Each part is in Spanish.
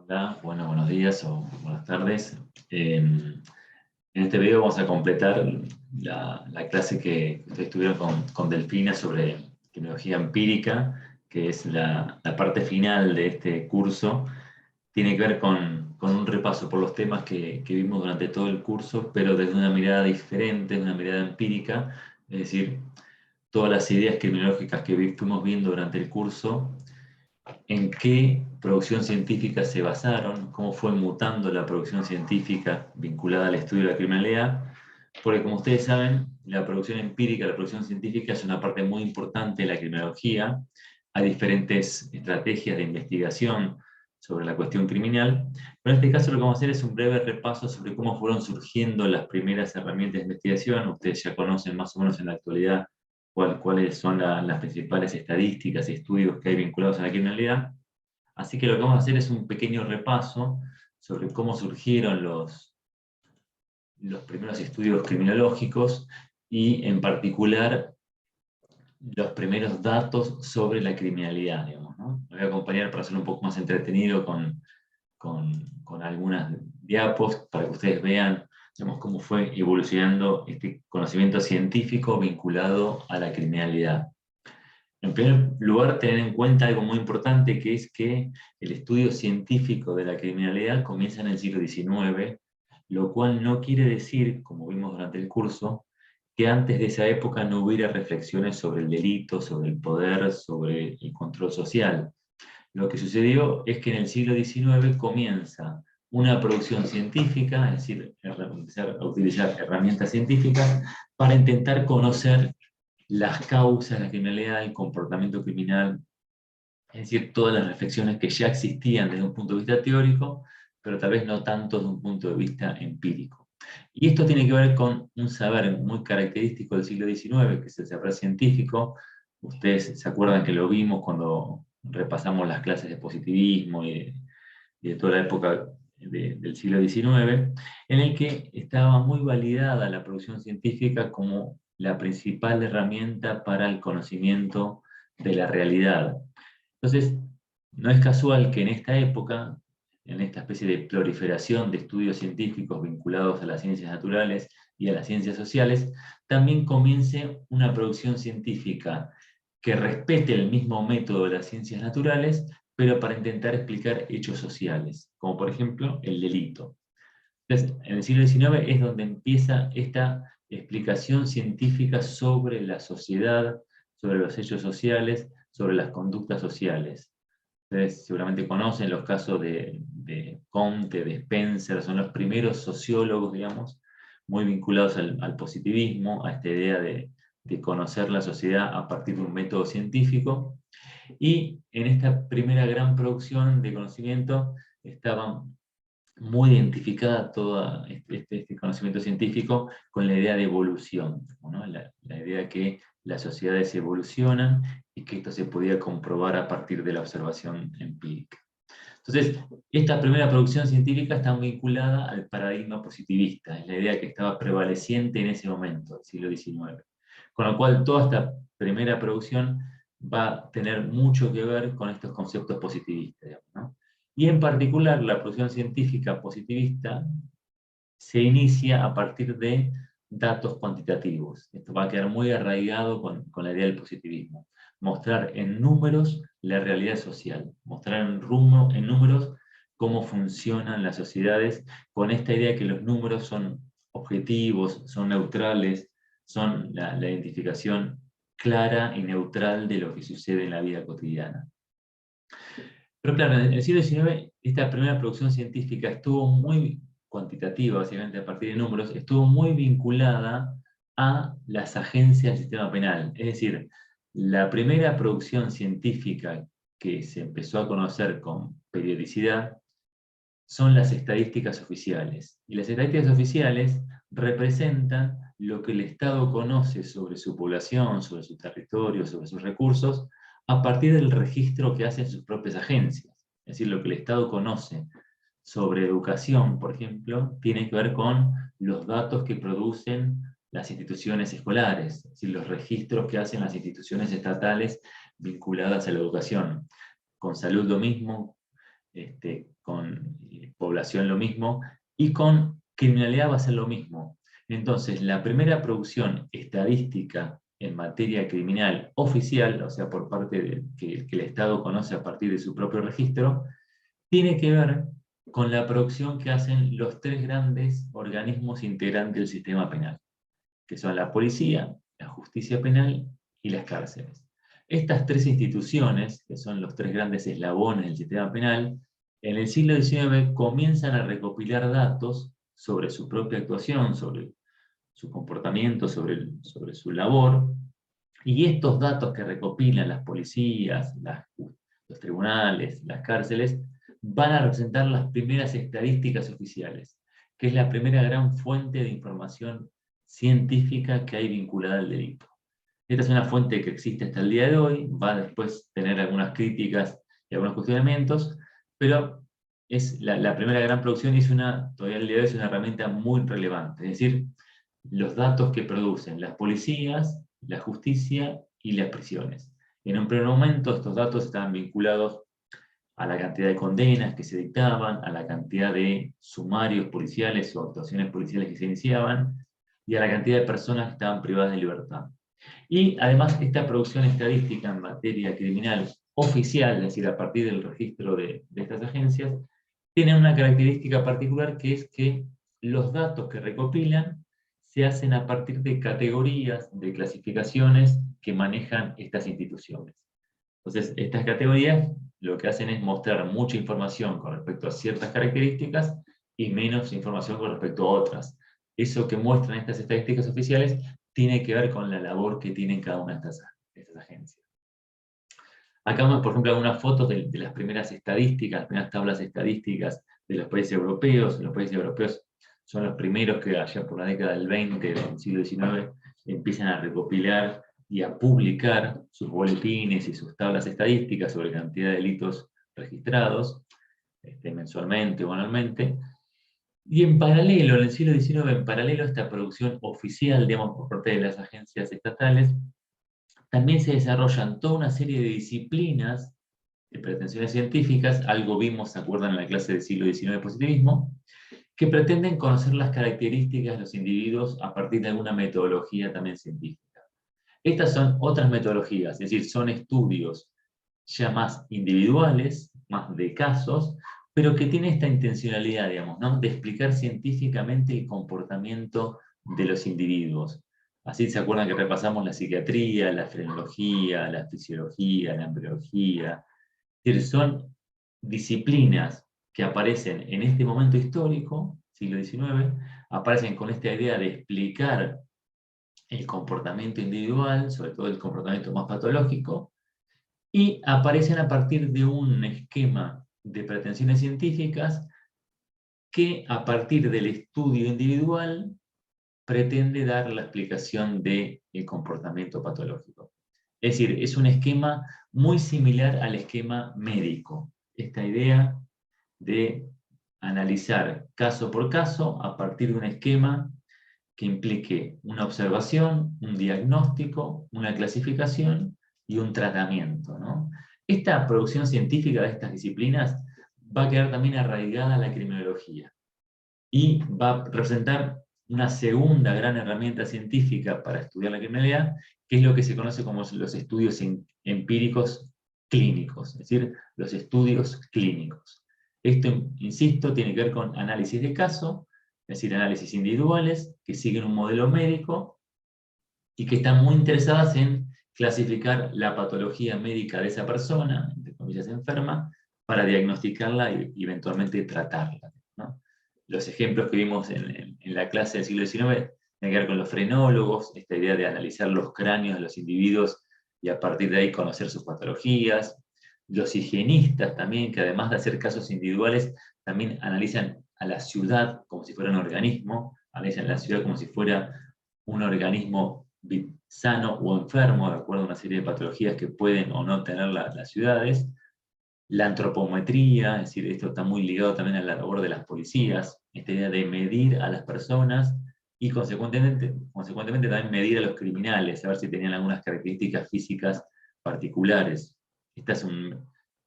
Hola, bueno, buenos días o buenas tardes. En este video vamos a completar la clase que ustedes tuvieron con Delfina sobre criminología empírica, que es la parte final de este curso. Tiene que ver con un repaso por los temas que vimos durante todo el curso, pero desde una mirada diferente, una mirada empírica, es decir, todas las ideas criminológicas que fuimos viendo durante el curso, en qué producción científica se basaron, cómo fue mutando la producción científica vinculada al estudio de la criminalidad, porque como ustedes saben, la producción empírica, la producción científica es una parte muy importante de la criminología. Hay diferentes estrategias de investigación sobre la cuestión criminal, pero en este caso lo que vamos a hacer es un breve repaso sobre cómo fueron surgiendo las primeras herramientas de investigación. Ustedes ya conocen más o menos en la actualidad cuáles son las principales estadísticas y estudios que hay vinculados a la criminalidad. Así que lo que vamos a hacer es un pequeño repaso sobre cómo surgieron los primeros estudios criminológicos y en particular los primeros datos sobre la criminalidad, digamos, ¿no? Me voy a acompañar para hacerlo un poco más entretenido con algunas diapos para que ustedes vean, digamos, cómo fue evolucionando este conocimiento científico vinculado a la criminalidad. En primer lugar, tener en cuenta algo muy importante, que es que el estudio científico de la criminalidad comienza en el siglo XIX, lo cual no quiere decir, como vimos durante el curso, que antes de esa época no hubiera reflexiones sobre el delito, sobre el poder, sobre el control social. Lo que sucedió es que en el siglo XIX comienza una producción científica, es decir, empezar a utilizar herramientas científicas para intentar conocer las causas de la criminalidad, el comportamiento criminal, es decir, todas las reflexiones que ya existían desde un punto de vista teórico, pero tal vez no tanto desde un punto de vista empírico. Y esto tiene que ver con un saber muy característico del siglo XIX, que es el saber científico. Ustedes se acuerdan que lo vimos cuando repasamos las clases de positivismo y de toda la época del siglo XIX, en el que estaba muy validada la producción científica como la principal herramienta para el conocimiento de la realidad. Entonces, no es casual que en esta época, en esta especie de proliferación de estudios científicos vinculados a las ciencias naturales y a las ciencias sociales, también comience una producción científica que respete el mismo método de las ciencias naturales, pero para intentar explicar hechos sociales, como por ejemplo el delito. Entonces, en el siglo XIX es donde empieza esta explicación científica sobre la sociedad, sobre los hechos sociales, sobre las conductas sociales. Ustedes seguramente conocen los casos de Comte, de Spencer, son los primeros sociólogos, digamos, muy vinculados al positivismo, a esta idea de conocer la sociedad a partir de un método científico. Y en esta primera gran producción de conocimiento estaban muy identificada todo este conocimiento científico con la idea de evolución, ¿no? La idea que las sociedades evolucionan y que esto se podía comprobar a partir de la observación empírica. Entonces, esta primera producción científica está vinculada al paradigma positivista, es la idea que estaba prevaleciente en ese momento, el siglo XIX. Con lo cual, toda esta primera producción va a tener mucho que ver con estos conceptos positivistas, digamos, ¿no? Y en particular, la producción científica positivista se inicia a partir de datos cuantitativos. Esto va a quedar muy arraigado con la idea del positivismo. Mostrar en números la realidad social, mostrar en números cómo funcionan las sociedades, con esta idea que los números son objetivos, son neutrales, son la identificación clara y neutral de lo que sucede en la vida cotidiana. Pero claro, en el siglo XIX esta primera producción científica estuvo muy cuantitativa, básicamente a partir de números, estuvo muy vinculada a las agencias del sistema penal. Es decir, la primera producción científica que se empezó a conocer con periodicidad son las estadísticas oficiales. Y las estadísticas oficiales representan lo que el Estado conoce sobre su población, sobre su territorio, sobre sus recursos, a partir del registro que hacen sus propias agencias. Es decir, lo que el Estado conoce sobre educación, por ejemplo, tiene que ver con los datos que producen las instituciones escolares, es decir, los registros que hacen las instituciones estatales vinculadas a la educación. Con salud lo mismo, con población lo mismo, y con criminalidad va a ser lo mismo. Entonces, la primera producción estadística en materia criminal oficial, o sea, por parte de que el Estado conoce a partir de su propio registro, tiene que ver con la producción que hacen los tres grandes organismos integrantes del sistema penal, que son la policía, la justicia penal y las cárceles. Estas tres instituciones, que son los tres grandes eslabones del sistema penal, en el siglo XIX comienzan a recopilar datos sobre su propia actuación, sobre su comportamiento, sobre su labor, y estos datos que recopilan las policías, los tribunales, las cárceles, van a representar las primeras estadísticas oficiales, que es la primera gran fuente de información científica que hay vinculada al delito. Esta es una fuente que existe hasta el día de hoy, va a después tener algunas críticas y algunos cuestionamientos, pero es la primera gran producción y todavía el día de hoy es una herramienta muy relevante. Es decir, los datos que producen las policías, la justicia y las prisiones. En un primer momento estos datos estaban vinculados a la cantidad de condenas que se dictaban, a la cantidad de sumarios policiales o actuaciones policiales que se iniciaban, y a la cantidad de personas que estaban privadas de libertad. Y además esta producción estadística en materia criminal oficial, es decir, a partir del registro de estas agencias, tiene una característica particular, que es que los datos que recopilan se hacen a partir de categorías, de clasificaciones que manejan estas instituciones. Entonces, estas categorías lo que hacen es mostrar mucha información con respecto a ciertas características y menos información con respecto a otras. Eso que muestran estas estadísticas oficiales tiene que ver con la labor que tienen cada una de estas agencias. Acá vemos, por ejemplo, algunas fotos de las primeras estadísticas, las primeras tablas estadísticas de los países europeos. Los países europeos son los primeros que allá por la década del 20, del siglo XIX, empiezan a recopilar y a publicar sus boletines y sus tablas estadísticas sobre cantidad de delitos registrados, mensualmente o anualmente. Y en paralelo, en el siglo XIX, en paralelo a esta producción oficial, digamos, por parte de las agencias estatales, también se desarrollan toda una serie de disciplinas de pretensiones científicas, algo vimos, ¿se acuerdan en la clase del siglo XIX de positivismo?, que pretenden conocer las características de los individuos a partir de alguna metodología también científica. Estas son otras metodologías, es decir, son estudios ya más individuales, más de casos, pero que tienen esta intencionalidad, digamos, ¿no?, de explicar científicamente el comportamiento de los individuos. Así se acuerdan que repasamos la psiquiatría, la frenología, la fisiología, la embriología. Es decir, son disciplinas que aparecen en este momento histórico, siglo XIX, aparecen con esta idea de explicar el comportamiento individual, sobre todo el comportamiento más patológico, y aparecen a partir de un esquema de pretensiones científicas que, a partir del estudio individual, pretende dar la explicación del comportamiento patológico. Es decir, es un esquema muy similar al esquema médico. Esta idea de analizar caso por caso a partir de un esquema que implique una observación, un diagnóstico, una clasificación y un tratamiento, ¿no? Esta producción científica de estas disciplinas va a quedar también arraigada a la criminología y va a representar una segunda gran herramienta científica para estudiar la criminalidad, que es lo que se conoce como los estudios empíricos clínicos, es decir, los estudios clínicos. Esto, insisto, tiene que ver con análisis de caso, es decir, análisis individuales que siguen un modelo médico y que están muy interesadas en clasificar la patología médica de esa persona, entre comillas enferma, para diagnosticarla y eventualmente tratarla, ¿no? Los ejemplos que vimos en la clase del siglo XIX tienen que ver con los frenólogos, esta idea de analizar los cráneos de los individuos y a partir de ahí conocer sus patologías. Los higienistas también, que además de hacer casos individuales, también analizan a la ciudad como si fuera un organismo, analizan la ciudad como si fuera un organismo sano o enfermo, de acuerdo a una serie de patologías que pueden o no tener las ciudades. La antropometría, es decir, esto está muy ligado también a la labor de las policías, esta idea de medir a las personas y consecuentemente también medir a los criminales, a ver si tenían algunas características físicas particulares. Esta es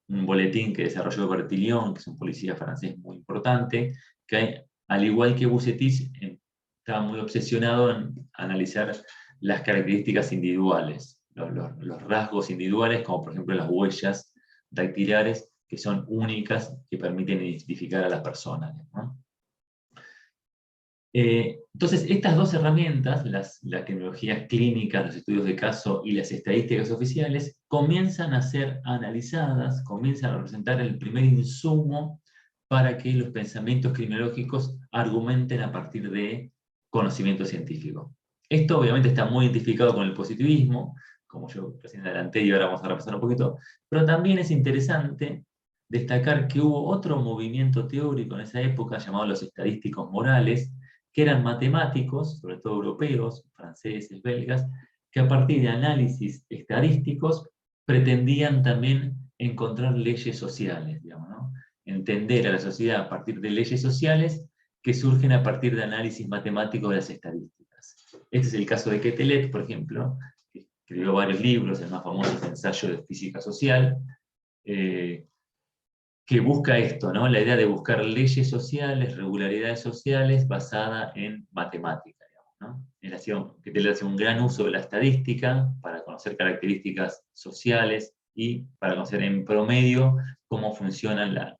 un boletín que desarrolló Bertillon, que es un policía francés muy importante, que al igual que Bucetich, estaba muy obsesionado en analizar las características individuales, los rasgos individuales, como por ejemplo las huellas dactilares, que son únicas, que permiten identificar a las personas, ¿no? Entonces, estas dos herramientas, la criminología clínica, los estudios de caso y las estadísticas oficiales, comienzan a ser analizadas, comienzan a representar el primer insumo para que los pensamientos criminológicos argumenten a partir de conocimiento científico. Esto obviamente está muy identificado con el positivismo, como yo recién adelanté y ahora vamos a repasar un poquito, pero también es interesante destacar que hubo otro movimiento teórico en esa época llamado los estadísticos morales, que eran matemáticos, sobre todo europeos, franceses, belgas, que a partir de análisis estadísticos pretendían también encontrar leyes sociales, digamos, ¿no? Entender a la sociedad a partir de leyes sociales que surgen a partir de análisis matemáticos de las estadísticas. Este es el caso de Quetelet, por ejemplo, que escribió varios libros, el más famoso es Ensayo de Física Social, que busca esto, ¿no? La idea de buscar leyes sociales, regularidades sociales basada en matemática, digamos, ¿no? Que te hace un gran uso de la estadística para conocer características sociales y para conocer en promedio cómo funcionan los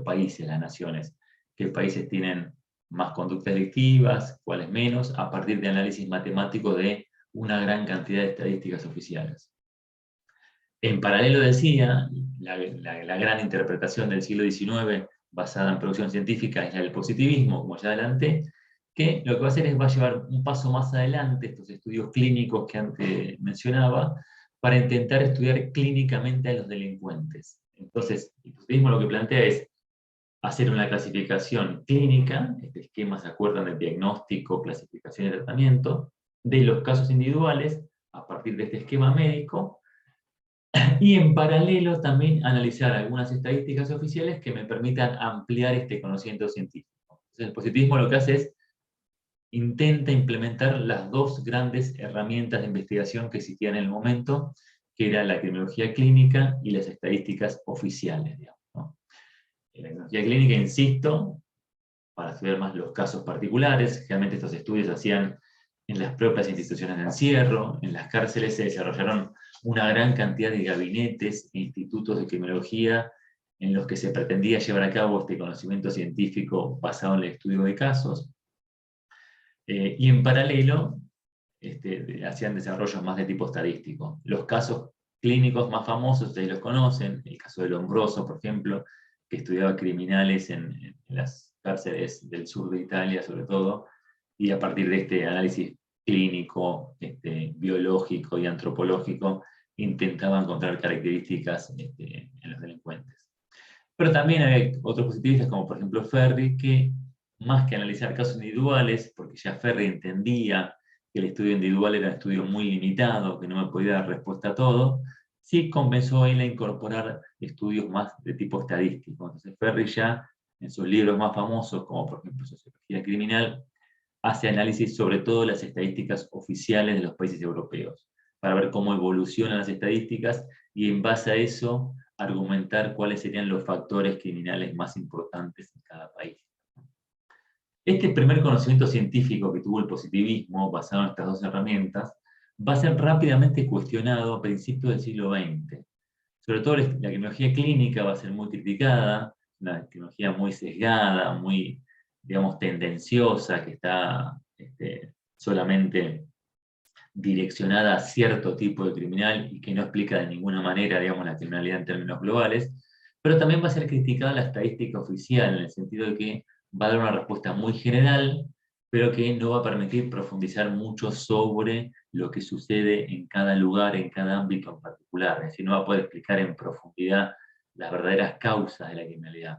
países, las naciones. Qué países tienen más conductas delictivas, cuáles menos, a partir de análisis matemático de una gran cantidad de estadísticas oficiales. En paralelo decía, la gran interpretación del siglo XIX basada en producción científica es la del positivismo, como ya adelanté, que lo que va a hacer es va a llevar un paso más adelante estos estudios clínicos que antes mencionaba, para intentar estudiar clínicamente a los delincuentes. Entonces, el positivismo lo que plantea es hacer una clasificación clínica, este esquema se acuerdan de diagnóstico, clasificación y tratamiento, de los casos individuales, a partir de este esquema médico, y en paralelo también analizar algunas estadísticas oficiales que me permitan ampliar este conocimiento científico. Entonces, el positivismo lo que hace es intenta implementar las dos grandes herramientas de investigación que existían en el momento, que era la criminología clínica y las estadísticas oficiales, digamos, ¿no? En la criminología clínica, insisto, para estudiar más los casos particulares, generalmente estos estudios se hacían en las propias instituciones de encierro, en las cárceles se desarrollaron una gran cantidad de gabinetes e institutos de criminología en los que se pretendía llevar a cabo este conocimiento científico basado en el estudio de casos. Y en paralelo, hacían desarrollos más de tipo estadístico. Los casos clínicos más famosos, ustedes los conocen, el caso de Lombroso, por ejemplo, que estudiaba criminales en las cárceles del sur de Italia, sobre todo, y a partir de este análisis clínico, biológico y antropológico, intentaba encontrar características en los delincuentes. Pero también hay otros positivistas, como por ejemplo Ferri, que más que analizar casos individuales, porque ya Ferri entendía que el estudio individual era un estudio muy limitado, que no me podía dar respuesta a todo, sí comenzó él a incorporar estudios más de tipo estadístico. Entonces Ferri ya, en sus libros más famosos, como por ejemplo Sociología Criminal, hace análisis sobre todo las estadísticas oficiales de los países europeos, para ver cómo evolucionan las estadísticas y en base a eso argumentar cuáles serían los factores criminales más importantes en cada país. Este primer conocimiento científico que tuvo el positivismo, basado en estas dos herramientas, va a ser rápidamente cuestionado a principios del siglo XX. Sobre todo la criminología clínica va a ser muy criticada, una criminología muy sesgada, muy, digamos, tendenciosa, que está solamente direccionada a cierto tipo de criminal y que no explica de ninguna manera, digamos, la criminalidad en términos globales, pero también va a ser criticada la estadística oficial, en el sentido de que va a dar una respuesta muy general, pero que no va a permitir profundizar mucho sobre lo que sucede en cada lugar, en cada ámbito en particular. Es decir, no va a poder explicar en profundidad las verdaderas causas de la criminalidad.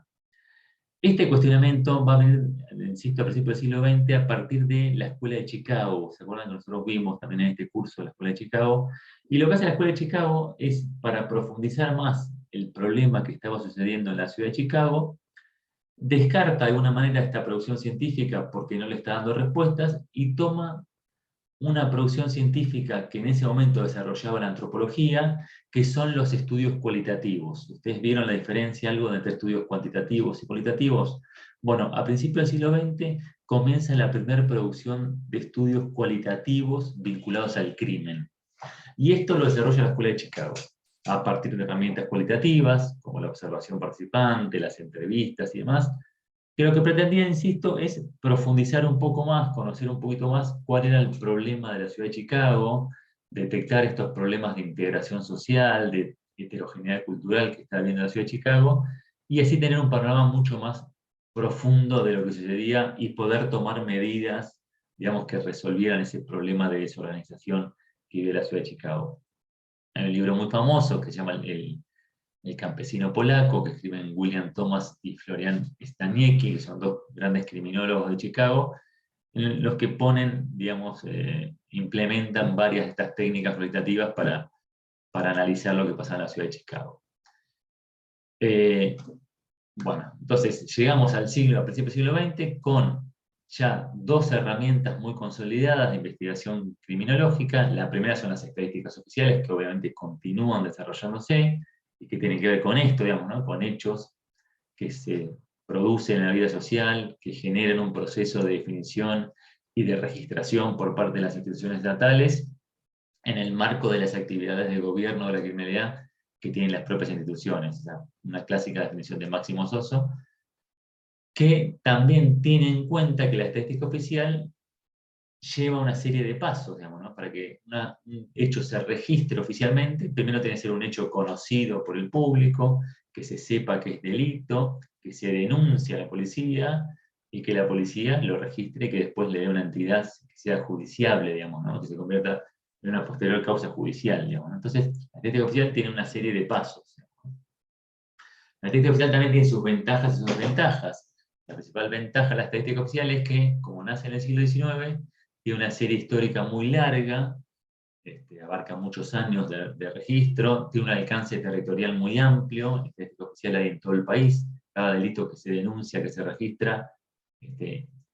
Este cuestionamiento va a venir, insisto, a principios del siglo XX a partir de la Escuela de Chicago. ¿Se acuerdan que nosotros vimos también en este curso la Escuela de Chicago? Y lo que hace la Escuela de Chicago es, para profundizar más el problema que estaba sucediendo en la ciudad de Chicago, descarta de alguna manera esta producción científica porque no le está dando respuestas y toma una producción científica que en ese momento desarrollaba la antropología, que son los estudios cualitativos. ¿Ustedes vieron la diferencia algo entre estudios cuantitativos y cualitativos? Bueno, a principios del siglo XX comienza la primera producción de estudios cualitativos vinculados al crimen. Y esto lo desarrolla la Escuela de Chicago, a partir de herramientas cualitativas, como la observación participante, las entrevistas y demás, que lo que pretendía, insisto, es profundizar un poco más, conocer un poquito más cuál era el problema de la ciudad de Chicago, detectar estos problemas de integración social, de heterogeneidad cultural que está viendo la ciudad de Chicago, y así tener un panorama mucho más profundo de lo que sucedía y poder tomar medidas, digamos, que resolvieran ese problema de desorganización que vive la ciudad de Chicago. Hay un libro muy famoso que se llama El campesino polaco, que escriben William Thomas y Florian Staniecki, que son dos grandes criminólogos de Chicago, en los que ponen, digamos, implementan varias de estas técnicas cualitativas para analizar lo que pasa en la ciudad de Chicago. Bueno, entonces llegamos al principios del siglo XX con ya dos herramientas muy consolidadas de investigación criminológica. La primera son las estadísticas oficiales, que obviamente continúan desarrollándose, y que tienen que ver con esto, digamos, ¿no? Con hechos que se producen en la vida social, que generan un proceso de definición y de registración por parte de las instituciones estatales en el marco de las actividades de gobierno de la criminalidad que tienen las propias instituciones. O sea, una clásica definición de Máximo Soso, que también tiene en cuenta que la estadística oficial lleva una serie de pasos, digamos, ¿no? Para que un hecho se registre oficialmente. Primero tiene que ser un hecho conocido por el público, que se sepa que es delito, que se denuncie a la policía, y que la policía lo registre y que después le dé una entidad que sea judiciable, digamos, ¿no? Que se convierta en una posterior causa judicial, digamos, ¿no? Entonces, la estadística oficial tiene una serie de pasos. La estadística oficial también tiene sus ventajas y sus desventajas. La principal ventaja de la estadística oficial es que, como nace en el siglo XIX, tiene una serie histórica muy larga, abarca muchos años de registro, tiene un alcance territorial muy amplio. La estadística oficial hay en todo el país. Cada delito que se denuncia, que se registra,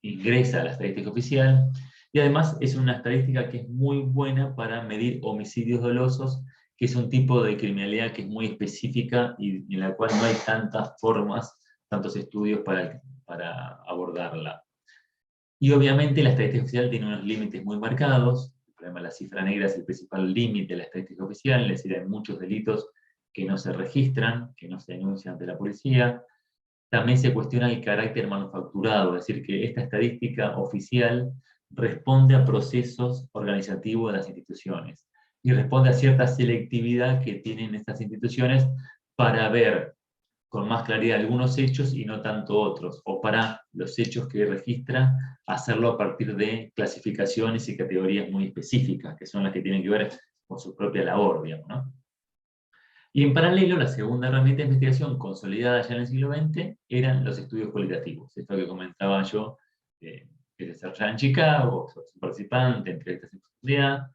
ingresa a la estadística oficial. Y además es una estadística que es muy buena para medir homicidios dolosos, que es un tipo de criminalidad que es muy específica y en la cual no hay tantas formas, tantos estudios para abordarla. Y obviamente la estadística oficial tiene unos límites muy marcados. El problema de la cifra negra es el principal límite de la estadística oficial, es decir, hay muchos delitos que no se registran, que no se denuncian ante la policía. También se cuestiona el carácter manufacturado, es decir, que esta estadística oficial responde a procesos organizativos de las instituciones y responde a cierta selectividad que tienen estas instituciones para ver con más claridad algunos hechos y no tanto otros, o para los hechos que registra hacerlo a partir de clasificaciones y categorías muy específicas, que son las que tienen que ver con su propia labor, digamos, ¿no? Y en paralelo, la segunda herramienta de investigación consolidada ya en el siglo XX eran los estudios cualitativos. Esto que comentaba yo, que se desarrollaba en Chicago, su participante, entrevistas en profundidad,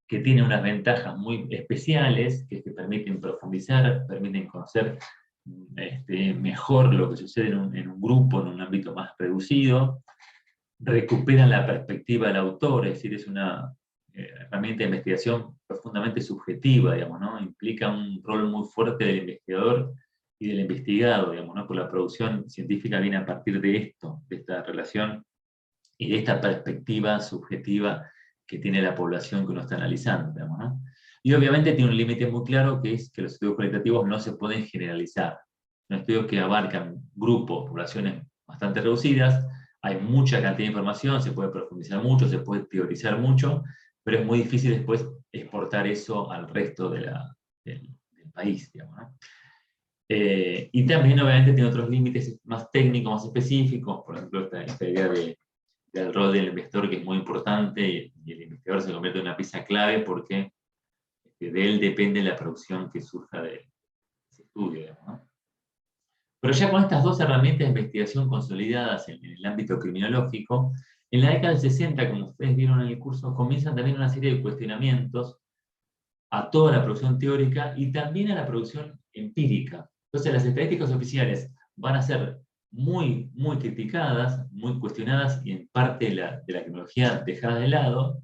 que tiene unas ventajas muy especiales, que permiten profundizar, permiten conocer mejor lo que sucede en un grupo, en un ámbito más reducido, recuperan la perspectiva del autor, es decir, es una herramienta de investigación profundamente subjetiva, digamos, ¿no? Implica un rol muy fuerte del investigador y del investigado, digamos, ¿no? Porque la producción científica viene a partir de esto, de esta relación y de esta perspectiva subjetiva que tiene la población que uno está analizando, digamos, ¿no? Y obviamente tiene un límite muy claro, que es que los estudios cualitativos no se pueden generalizar. Son estudios que abarcan grupos, poblaciones bastante reducidas, hay mucha cantidad de información, se puede profundizar mucho, se puede teorizar mucho, pero es muy difícil después exportar eso al resto del país, digamos, ¿no? Y también obviamente tiene otros límites más técnicos, más específicos, por ejemplo esta idea del rol del investigador, que es muy importante, y el investigador se convierte en una pieza clave porque de él depende la producción que surja de ese estudio, digamos, ¿no? Pero ya con estas dos herramientas de investigación consolidadas en el ámbito criminológico, en la década del 60, como ustedes vieron en el curso, comienzan también una serie de cuestionamientos a toda la producción teórica y también a la producción empírica. Entonces las estadísticas oficiales van a ser muy, muy criticadas, muy cuestionadas y en parte de la tecnología dejada de lado.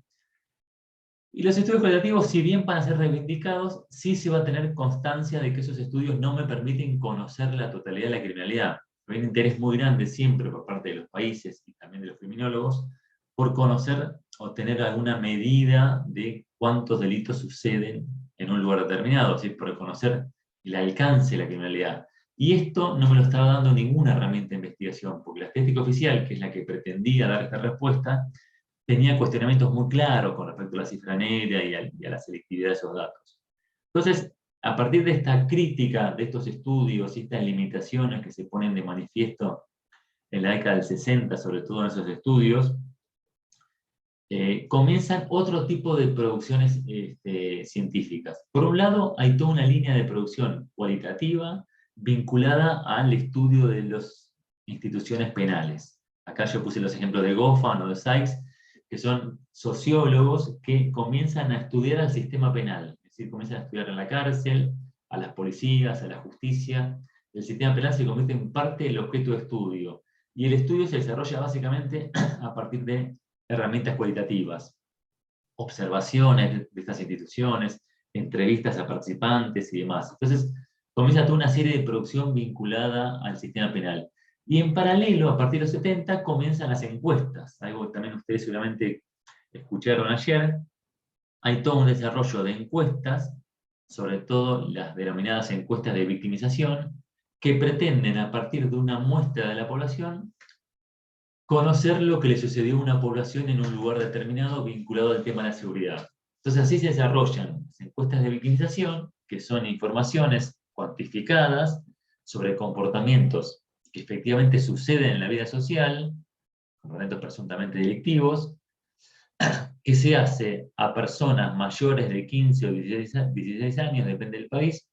Y los estudios cualitativos, si bien van a ser reivindicados, sí se va a tener constancia de que esos estudios no me permiten conocer la totalidad de la criminalidad. Hay un interés muy grande siempre por parte de los países y también de los criminólogos por conocer o tener alguna medida de cuántos delitos suceden en un lugar determinado, es decir, por conocer el alcance de la criminalidad. Y esto no me lo estaba dando ninguna herramienta de investigación, porque la estadística oficial, que es la que pretendía dar esta respuesta, tenía cuestionamientos muy claros con respecto a la cifra negra y a la selectividad de esos datos. Entonces, a partir de esta crítica de estos estudios y estas limitaciones que se ponen de manifiesto en la década del 60, sobre todo en esos estudios, comienzan otro tipo de producciones científicas. Por un lado, hay toda una línea de producción cualitativa vinculada al estudio de las instituciones penales. Acá yo puse los ejemplos de Goffman o de Sykes, que son sociólogos que comienzan a estudiar al sistema penal, es decir, comienzan a estudiar en la cárcel, a las policías, a la justicia. El sistema penal se convierte en parte del objeto de estudio, y el estudio se desarrolla básicamente a partir de herramientas cualitativas, observaciones de estas instituciones, entrevistas a participantes y demás. Entonces, comienza toda una serie de producción vinculada al sistema penal. Y en paralelo, a partir de los 70, comienzan las encuestas, algo que también ustedes seguramente escucharon ayer. Hay todo un desarrollo de encuestas, sobre todo las denominadas encuestas de victimización, que pretenden, a partir de una muestra de la población, conocer lo que le sucedió a una población en un lugar determinado vinculado al tema de la seguridad. Entonces así se desarrollan las encuestas de victimización, que son informaciones cuantificadas sobre comportamientos que efectivamente suceden en la vida social, comportamientos presuntamente delictivos, que se hace a personas mayores de 15 o 16 años, depende del país,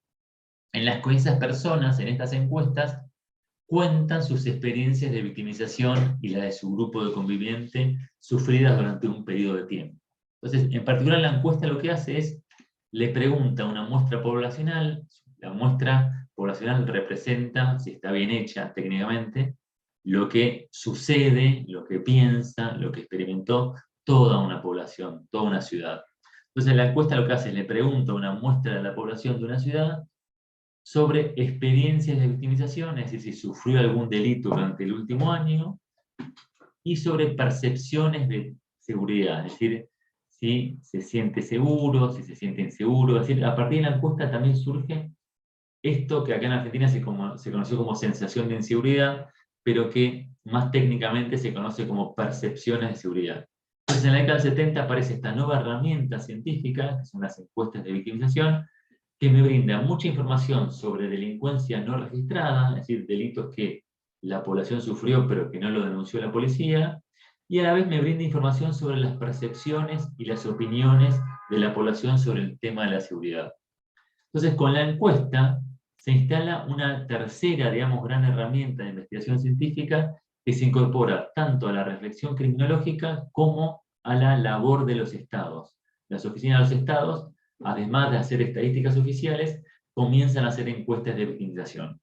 en las que esas personas, en estas encuestas, cuentan sus experiencias de victimización y la de su grupo de conviviente sufridas durante un periodo de tiempo. Entonces, en particular la encuesta lo que hace es, le pregunta a una muestra poblacional, la muestra poblacional representa, si está bien hecha técnicamente, lo que sucede, lo que piensa, lo que experimentó toda una población, toda una ciudad. Entonces la encuesta lo que hace es, le pregunta a una muestra de la población de una ciudad sobre experiencias de victimización, es decir, si sufrió algún delito durante el último año, y sobre percepciones de seguridad, es decir, si se siente seguro, si se siente inseguro. Es decir, a partir de la encuesta también surge esto que acá en Argentina se conoció como sensación de inseguridad, pero que más técnicamente se conoce como percepciones de seguridad. Entonces, en la década del 70 aparece esta nueva herramienta científica, que son las encuestas de victimización, que me brinda mucha información sobre delincuencia no registrada, es decir, delitos que la población sufrió pero que no lo denunció la policía, y a la vez me brinda información sobre las percepciones y las opiniones de la población sobre el tema de la seguridad. Entonces, con la encuesta se instala una tercera, digamos, gran herramienta de investigación científica que se incorpora tanto a la reflexión criminológica como a la labor de los estados. Las oficinas de los estados, además de hacer estadísticas oficiales, comienzan a hacer encuestas de victimización.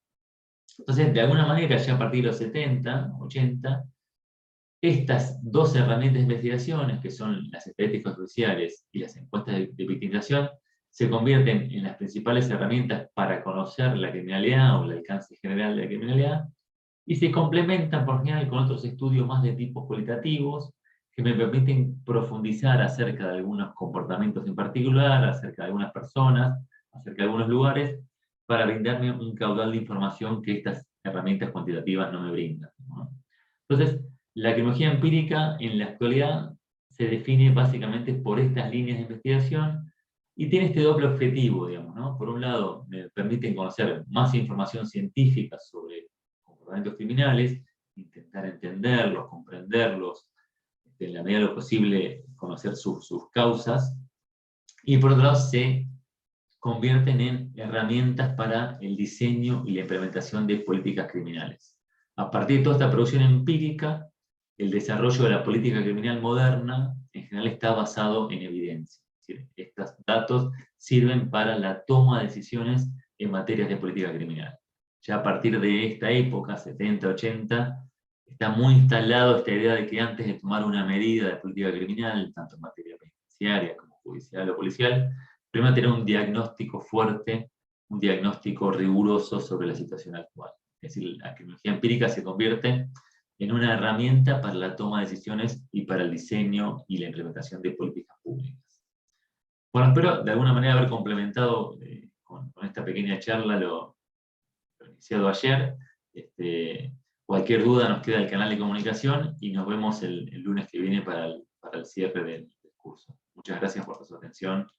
Entonces, de alguna manera, ya a partir de los 70, 80, estas dos herramientas de investigaciones, que son las estadísticas oficiales y las encuestas de victimización, se convierten en las principales herramientas para conocer la criminalidad o el alcance general de la criminalidad, y se complementan por general con otros estudios más de tipos cualitativos, que me permiten profundizar acerca de algunos comportamientos en particular, acerca de algunas personas, acerca de algunos lugares, para brindarme un caudal de información que estas herramientas cuantitativas no me brindan, ¿no? Entonces, la criminología empírica en la actualidad se define básicamente por estas líneas de investigación y tiene este doble objetivo, digamos, ¿no? Por un lado, me permiten conocer más información científica sobre comportamientos criminales, intentar entenderlos, comprenderlos, en la medida de lo posible conocer sus causas, y por otro lado se convierten en herramientas para el diseño y la implementación de políticas criminales. A partir de toda esta producción empírica, el desarrollo de la política criminal moderna en general está basado en evidencia. Es decir, estos datos sirven para la toma de decisiones en materia de política criminal. Ya a partir de esta época, 70, 80, está muy instalado esta idea de que antes de tomar una medida de política criminal, tanto en materia penitenciaria como judicial o policial, primero tener un diagnóstico fuerte, un diagnóstico riguroso sobre la situación actual. Es decir, la criminología empírica se convierte en una herramienta para la toma de decisiones y para el diseño y la implementación de políticas públicas. Bueno, espero de alguna manera haber complementado con esta pequeña charla lo iniciado ayer. Cualquier duda nos queda el canal de comunicación y nos vemos el lunes que viene para el cierre del curso. Muchas gracias por su atención.